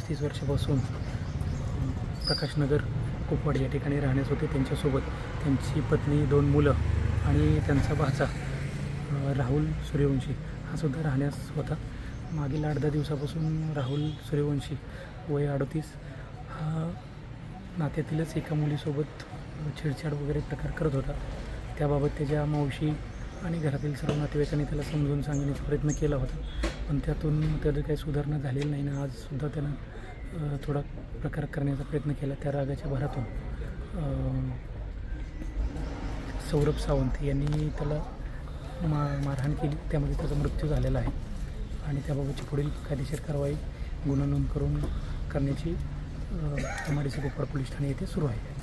35 वर्षापासून प्रकाशनगर कुपवाड या ठिकाणी राहण्यास होते। त्यांच्यासोबत त्यांची पत्नी, 2 मुलं आणि त्यांचा भाचा राहुल सूर्यवंशी हा सुद्धा राहण्यास होता। मागील 8-10 दिवसापासून राहुल सूर्यवंशी वय 38 हा नात्यातीलच एका मुलीसोबत छेडछाड वगैरे प्रकार करत होता। त्याबाबत त्याच्या मावशी आणि घरातील सर्व नातेवाईकांनी त्याला समजून सांगण्याचा प्रयत्न केला होता, पण त्यातून त्याची काही सुधारणा झालेली नाही ना। आजसुद्धा त्यानं थोडा प्रकार करण्याचा प्रयत्न केला। त्या रागाच्या भरातून सौरभ सावंत यांनी त्याला मारहाण केली, त्यामध्ये त्याचा मृत्यू झालेला आहे आणि त्याबाबतची पुढील कायदेशीर कारवाई गुन्हा नोंद करण्याची MIDC कुपवाड पोलीस ठाणे येथे सुरू आहे।